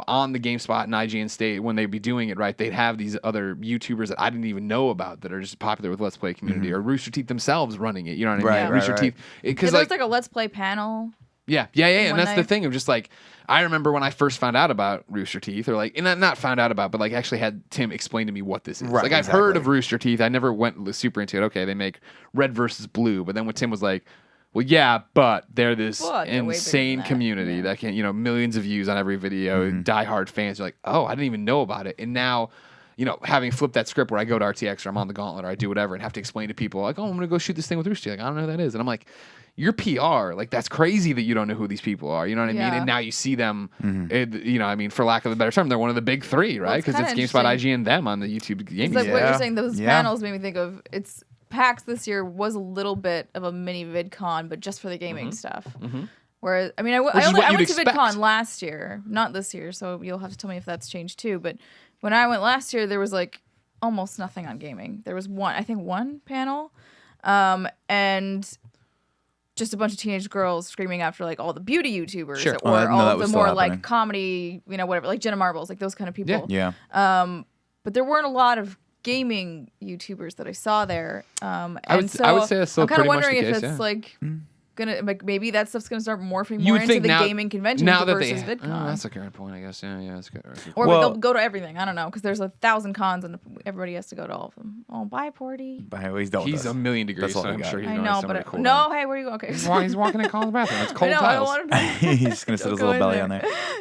on the GameSpot and IGN State, when they'd be doing it right, they'd have these other YouTubers that I didn't even know about that are just popular with Let's Play community, or Rooster Teeth themselves running it. You know what I mean? Right, right, Rooster right. Teeth, Yeah, because there was like a Let's Play panel. yeah, and one that's the night. thing of just like, I remember when I first found out about Rooster Teeth, or like, and not found out about, but like actually had Tim explain to me what this is. Right, Like I've heard exactly. of Rooster Teeth, I never went super into it. Okay, they make red versus blue, but then when Tim was like, well, yeah, but they're this Well, they're way bigger insane than that, community yeah. that can, millions of views on every video, diehard fans. You're like, oh, I didn't even know about it. And now, having flipped that script where I go to RTX or I'm on the Gauntlet or I do whatever and have to explain to people, like, oh, I'm going to go shoot this thing with Rooster Teeth. Like, I don't know who that is. And I'm like, you're PR. Like, that's crazy that you don't know who these people are. You know what I mean? Yeah. And now you see them, for lack of a better term, they're one of the big three, right? it's Because kinda it's GameSpot, interesting. IGN, them on the YouTube gaming It's like side. what Yeah. you're saying. Those Yeah. panels made me think of PAX this year was a little bit of a mini VidCon, but just for the gaming stuff. Whereas, I mean, I Which is what went you'd to expect. VidCon last year, not this year, so you'll have to tell me if that's changed too. But when I went last year, there was like almost nothing on gaming. There was one panel, and just a bunch of teenage girls screaming after like all the beauty YouTubers Sure. or Oh, I didn't know all that of the was still more happening. like comedy, whatever, like Jenna Marbles, like those kind of people. Yeah. But there weren't a lot of gaming YouTubers that I saw there. I would so say that's still I'm kind of pretty much the wondering if case, it's yeah. like gonna like maybe that stuff's gonna start morphing You more would into think the now, gaming convention now that versus they, VidCon. that's a good point, I guess. Yeah, that's good. Or Well- they'll go to everything. I don't know, because there's 1,000 cons and everybody has to go to all of them. Oh, bye, Porty. But he's dealt with He's us. a million degrees, That's all so we I'm got. sure he's I going know, somebody but cool. no, hey, where you go? Okay. He's walking in Colin's bathroom. It's I cold know. I tiles. don't want to. He's just gonna sit his Don't little go belly in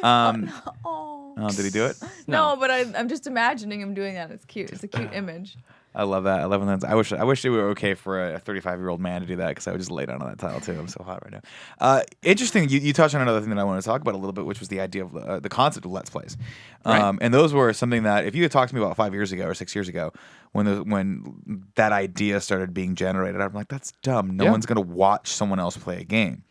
on there. Oh. Did he do it? No, but I'm just imagining him doing that. It's cute. It's a cute image. I love that. I love when I wish it were okay for a 35-year-old man to do that, because I would just lay down on that tile too. I'm so hot right now. Interesting. You touched on another thing that I want to talk about a little bit, which was the idea of the concept of Let's Plays. Right. And those were something that if you had talked to me about 5 years ago or 6 years ago, when that idea started being generated, I'm like, that's dumb. No Yeah. one's gonna watch someone else play a game.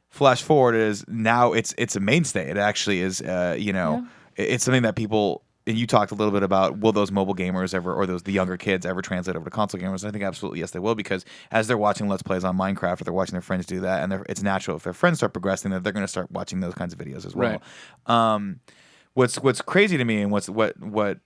Flash forward is now it's a mainstay. It actually is. It's something that people. And you talked a little bit about, will those mobile gamers ever, or the younger kids ever translate over to console gamers? And I think absolutely yes, they will, because as they're watching Let's Plays on Minecraft, or they're watching their friends do that, and it's natural if their friends start progressing that they're going to start watching those kinds of videos as well. What's crazy to me, and what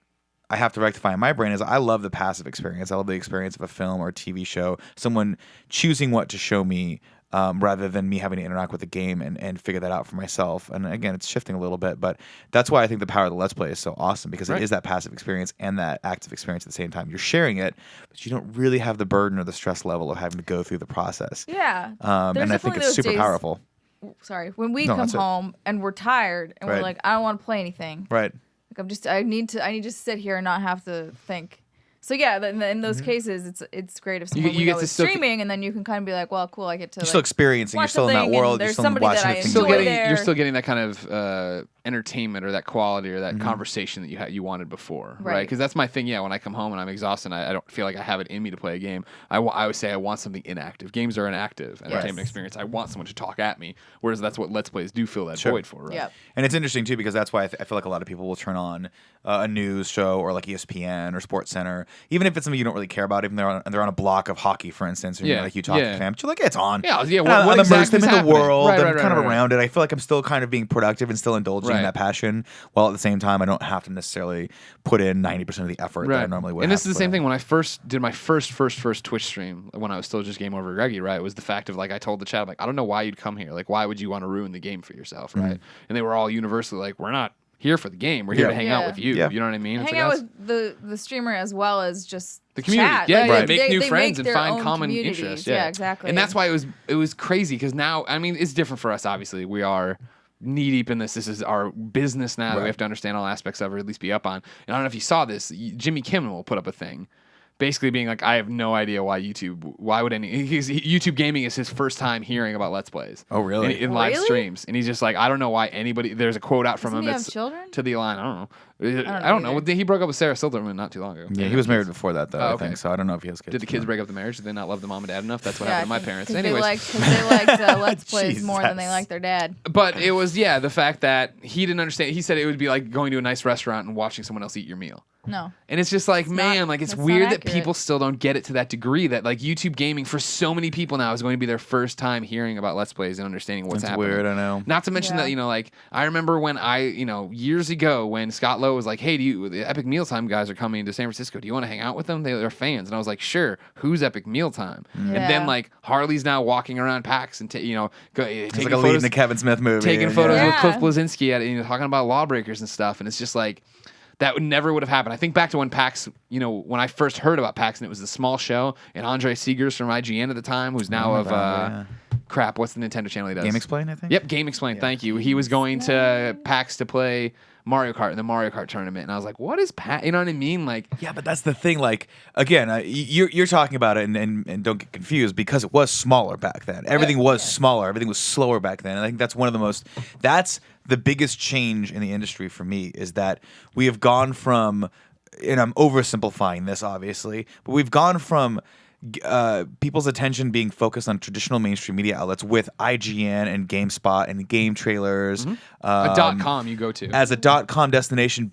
I have to rectify in my brain, is I love the passive experience. I love the experience of a film or a TV show, someone choosing what to show me. Rather than me having to interact with the game and figure that out for myself. And again, it's shifting a little bit, but that's why I think the power of the Let's Play is so awesome, because Right. it is that passive experience and that active experience at the same time. You're sharing it, but you don't really have the burden or the stress level of having to go through the process. Yeah. And There's I think definitely it's those super days- powerful. Sorry, when we No, come that's it. home and we're tired and we're Right. like, I don't want to play anything. Right. Like I need to just sit here and not have to think. So yeah, in those cases, it's great if someone you we get know to is still- streaming, and then you can kind of be like, well, cool, I get to. You're like, still experiencing. You're watch still in that something, and world. You're there's still somebody watching that the I things Still enjoy you getting, there. you're still getting that kind of entertainment or that quality or that conversation that you wanted before, right? Right. Because that's my thing. Yeah, when I come home and I'm exhausted, and I don't feel like I have it in me to play a game. I always say I want something inactive. Games are an active entertainment Yes. experience. I want someone to talk at me, whereas that's what Let's Plays do fill that Sure. void for, right? Yep. And it's interesting too, because that's why I feel like a lot of people will turn on a news show or like ESPN or Sports Center, even if it's something you don't really care about. Even they're on a block of hockey, for instance, or Yeah, like you talk to yeah. fam, but you're like, it's on. Yeah, yeah, And what I'm immersed exactly in is the happening? world. Right, I'm right, kind of right, right. around it. I feel like I'm still kind of being productive and still indulging in Right. that passion, while at the same time I don't have to necessarily put in 90% of the effort that I normally would. And have this is the to same put in. thing when I first did my first Twitch stream when I was still just Game Over Greggy, right? It was the fact of like I told the chat, like, I don't know why you'd come here. Like, why would you want to ruin the game for yourself, right? And they were all universally like, we're not here for the game. We're here Yeah. to hang out Yeah. with you. Yeah. You know what I mean? It's Hang like, out with the streamer as well as just the community. chat. Yeah, Like, yeah. Right. Make new they friends and their find own common communities. interests. Yeah, exactly. And that's why it was crazy, because now, I mean, it's different for us, obviously. We are knee deep in this. This is our business now that we Right. have to understand all aspects of, or at least be up on. And I don't know if you saw this. Jimmy Kimmel put up a thing basically being like, I have no idea why YouTube gaming is his first time hearing about Let's Plays. Oh, really? In live Really? streams. And he's just like, I don't know why anybody, there's a quote out from Doesn't him he have that's children? to the line. I don't know. don't I don't know. either. He broke up with Sarah Silverman not too long ago. Yeah, he was married before that, though, Oh, I okay. think. So I don't know if he has kids. Did the kids break up the marriage? Did they not love the mom and dad enough? That's what happened to my parents. Because Anyways. they liked Let's Plays more than they Jesus. liked their dad. But it was, the fact that he didn't understand. He said it would be like going to a nice restaurant and watching someone else eat your meal. No. And it's just like, man, like it's that's not weird that accurate. people still don't get it to that degree that like YouTube gaming for so many people now is going to be their first time hearing about Let's Plays and understanding what's That's happening. weird, I know. Not to mention Yeah. that, like I remember when years ago when Scott Lowe was like, hey, the Epic Mealtime guys are coming to San Francisco. Do you want to hang out with them? They're fans. And I was like, sure. Who's Epic Mealtime? And then Yeah. like Harley's now walking around PAX and taking It's like a lead photos, in a Kevin Smith movie. taking photos Yeah. with Cliff Blazinski at it, talking about Lawbreakers and stuff. And it's just like, that never would have happened. I think back to when PAX, when I first heard about PAX and it was the small show, and Andre Segers from IGN at the time, who's now of, crap, what's the Nintendo channel he does? Game Explain, I think? Yep, Game Explain, thank you. He was going to PAX to play Mario Kart in the Mario Kart tournament. And I was like, what is PAX? You know what I mean? Like, Yeah, but that's the thing. Like, again, you're talking about it, and don't get confused because it was smaller back then. Everything was smaller. Everything was slower back then. And I think that's that's the biggest change in the industry for me is that we have gone from, and I'm oversimplifying this obviously, but we've gone from people's attention being focused on traditional mainstream media outlets with IGN and GameSpot and game trailers. a .com you go to. As a .com destination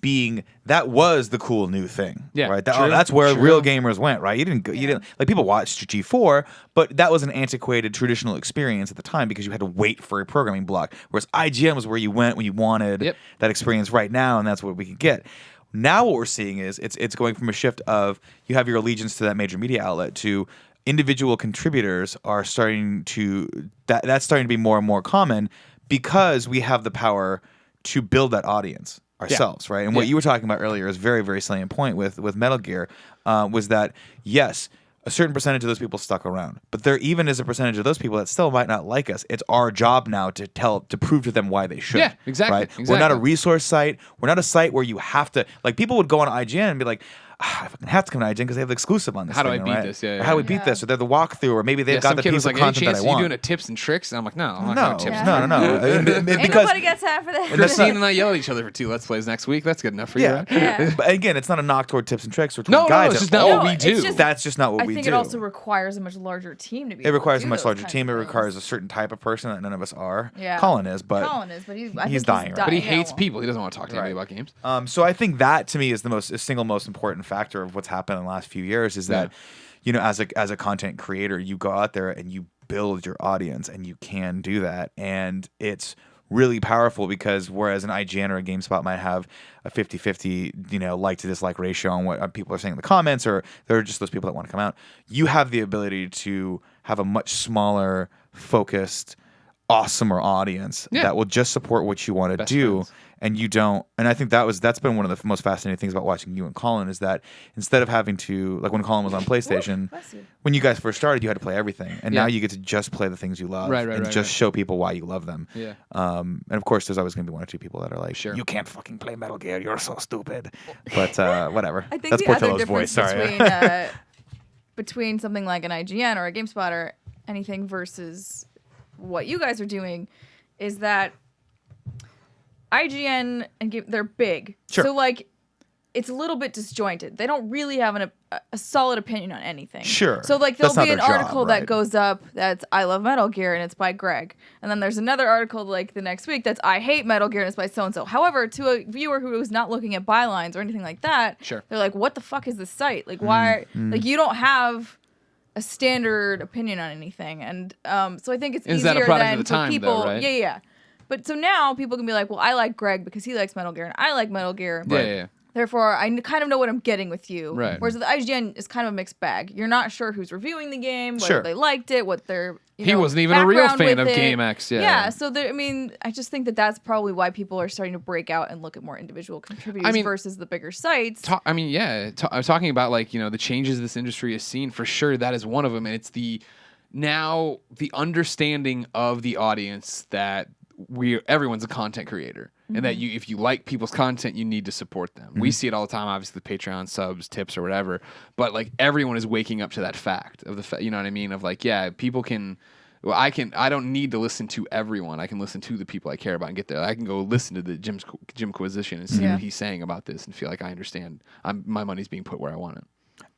that was the cool new thing. Yeah, Right. true, That's where true. real gamers went, right? You didn't like people watched G4, but that was an antiquated traditional experience at the time because you had to wait for a programming block. Whereas IGN was where you went when you wanted that experience right now, and that's what we could get. Now what we're seeing is it's going from a shift of you have your allegiance to that major media outlet to individual contributors are starting to that's starting to be more and more common because we have the power to build that audience ourselves, right? And what you were talking about earlier is very, very salient point with Metal Gear was that yes, a certain percentage of those people stuck around, but there even is a percentage of those people that still might not like us. It's our job now to prove to them why they should. Yeah, exactly, Right? exactly. We're not a resource site. We're not a site where you have to like. People would go on IGN and be like, I fucking have to come to IGN because they have the exclusive on this. How do thing, I beat right? this? Yeah, Or how do we yeah. beat this? Or they're the walkthrough, or maybe they've got some the kid piece was of like, any content that chance I are you want. doing a tips and tricks? And I'm like, no, I'm not No, doing tips and Yeah. no. Ain't Because nobody got time for that. Christine and I yell at each other for 2 Let's Plays next week. That's good enough for you, yeah. right? Yeah. But again, it's not a knock toward tips and tricks or toward No, guides. it's just at not all. what we it's do. just- That's just not what I we think do. it also requires a much larger team to be. It able to requires do a much those larger kinds team. It of requires a things. certain type of person that none of us are. Yeah. Colin is, but Colin is, but he's I think dying, right? But he yeah, hates well, people. He doesn't want to talk to anybody Right. about games. So I think that to me is the single most important factor of what's happened in the last few years is that, as a content creator, you go out there and you build your audience, and you can do that, and it's really powerful because whereas an IGN or a GameSpot might have a 50-50, like to dislike ratio on what people are saying in the comments, or they're just those people that want to come out, you have the ability to have a much smaller, focused, awesomer audience that will just support what you want to do. friends. And you don't, and I think that's been one of the most fascinating things about watching you and Colin is that instead of having to, like when Colin was on PlayStation, bless you. when you guys first started, you had to play everything, and Yeah. now you get to just play the things you love, Right, and just show people why you love them. Yeah. And of course, there's always going to be one or two people that are like, Sure. "You can't fucking play Metal Gear. You're so stupid." But whatever. I think That's the other Portillo's difference voice. Sorry. between something like an IGN or a GameSpot or anything versus what you guys are doing is that IGN and they're big, Sure. so like it's a little bit disjointed. They don't really have a solid opinion on anything. Sure. So like there'll That's not be an their job, article right. that goes up that's I love Metal Gear and it's by Greg, and then there's another article like the next week that's I hate Metal Gear and it's by so and so. However, to a viewer who is not looking at bylines or anything like that, Sure. they're like, what the fuck is this site? Like why? Like you don't have a standard opinion on anything, and so I think it's Is easier that a product of than the for time, though, people. right? Yeah. But so now people can be like, well, I like Greg because he likes Metal Gear, and I like Metal Gear. Yeah. Therefore, I kind of know what I'm getting with you. Right. Whereas the IGN is kind of a mixed bag. You're not sure who's reviewing the game, whether Sure. they liked it, what their He wasn't even a real background fan with of it. GameX, yeah. Yeah. So I just think that's probably why people are starting to break out and look at more individual contributors versus the bigger sites. I was talking about like the changes this industry has seen for sure. That is one of them, and it's the understanding of the audience that everyone's a content creator. and that if you like people's content, you need to support them. We see it all the time, obviously, the Patreon subs, tips, or whatever. But like everyone is waking up to that fact of you know what I mean? Of like, yeah, people can. Well, I don't need to listen to everyone. I can listen to the people I care about and get there. I can go listen to the Jimquisition and see what he's saying about this and feel like I understand. My money's being put where I want it.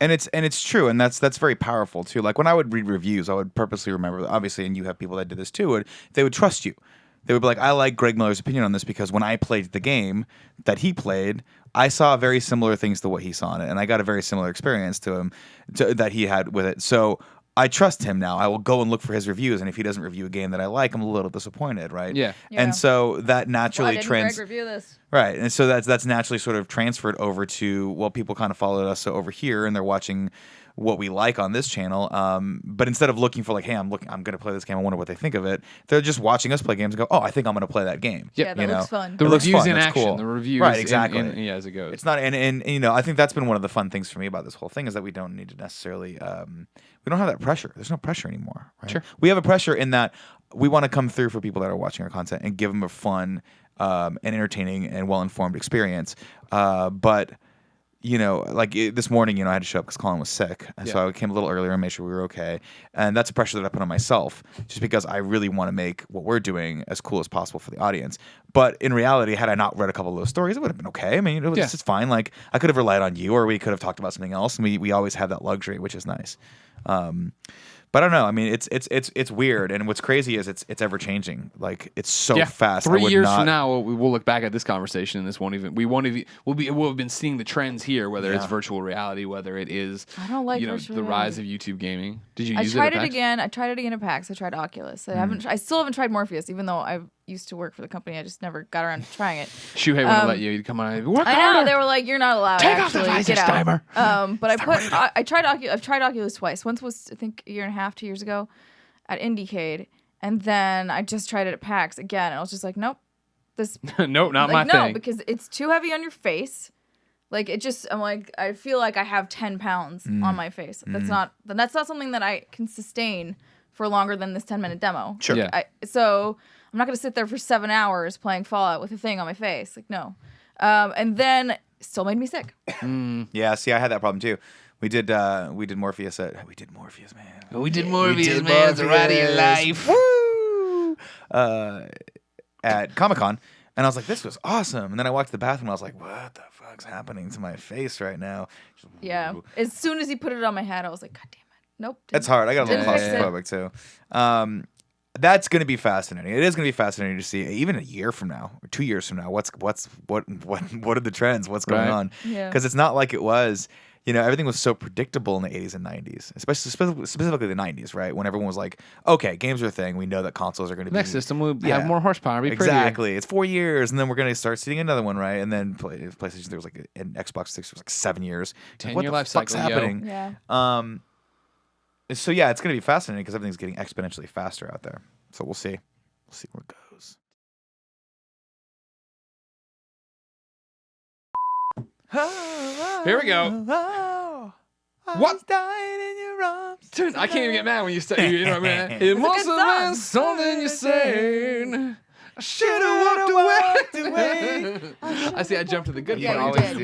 And it's true, and that's very powerful too. Like when I would read reviews, I would purposely remember, obviously, and you have people that did this too. They would trust you. They would be like, I like Greg Miller's opinion on this because when I played the game that he played, I saw very similar things to what he saw in it, and I got a very similar experience to him that he had with it. So I trust him now. I will go and look for his reviews, and if he doesn't review a game that I like, I'm a little disappointed, right? Yeah. And so that naturally Why didn't Greg review this? Right, and so that's naturally sort of transferred over to, well, people kind of followed us over here, and they're watching what we like on this channel. But instead of looking for like, hey, I'm going to play this game, I wonder what they think of it. They're just watching us play games and go, oh, I think I'm going to play that game. Yeah, that looks fun. The It looks reviews fun, in that's action. cool. The reviews, right? Exactly. as it goes. It's not, and you know, I think that's been one of the fun things for me about this whole thing is that we don't need to necessarily, we don't have that pressure. There's no pressure anymore. Right? Sure. We have a pressure in that we want to come through for people that are watching our content and give them a fun, and entertaining and well-informed experience. But you know, like this morning, you know, I had to show up because Colin was sick, and so I came a little earlier and made sure we were okay. And that's a pressure that I put on myself, just because I really want to make what we're doing as cool as possible for the audience. But in reality, had I not read a couple of those stories, it would have been okay. I mean, it was just fine. Like I could have relied on you, or we could have talked about something else, and we always have that luxury, which is nice. But I don't know. I mean, it's weird, and what's crazy is it's ever changing. Like it's so fast. 3 years from now, we'll look back at this conversation, and we'll have been seeing the trends here, whether it's virtual reality, whether it is I don't like the rise of YouTube gaming. Did you I use tried it? it again. I tried it again at PAX. I tried Oculus. I still haven't tried Morpheus, even though I used to work for the company. I just never got around to trying it. Shuhei wouldn't let you come on. Work I know harder. they were like, "You're not allowed." Take off the actually. visor, Get out. Steimer. But I've tried Oculus twice. Once was I think a year and a half, 2 years ago, at Indiecade, and then I just tried it at PAX again, and I was just like, "Nope, this nope, not my no, thing." because it's too heavy on your face. Like I'm like, I feel like I have 10 pounds on my face. That's not something that I can sustain for longer than this 10-minute demo. Sure. Yeah. So I'm not gonna sit there for 7 hours playing Fallout with a thing on my face. Like no. And then still made me sick. Yeah, see, I had that problem too. We did Morpheus, man. We did Morpheus, man. It's a ride of your life. Woo! At Comic-Con, and I was like, this was awesome. And then I walked to the bathroom, and I was like, what the fuck's happening to my face right now? Yeah. As soon as he put it on my head, I was like, God damn it. Nope. That's hard. I got a little Didn't fix it. claustrophobic too. That's going to be fascinating. It is going to be fascinating to see, even a year from now or 2 years from now, what are the trends? What's going on? Yeah. Because it's not like it was. You know, everything was so predictable in the 80s and 90s, specifically the 90s, right? When everyone was like, okay, games are a thing. We know that consoles are going to be... Next system will have more horsepower. Be prettier. Exactly. It's 4 years, and then we're going to start seeing another one, right? And then PlayStation, there was like an Xbox 360 was like 7 years. 10-year life fuck's cycle, happening? Yeah. So yeah, it's going to be fascinating because everything's getting exponentially faster out there. So we'll see. We'll see where it goes. Here we go. What? Dying in your arms. Dude, I can't even get mad when you say, you know what I mean? It must good have been song. something you said. I should have walked away. I see, I jumped to the good Yeah, part. you Always did. do.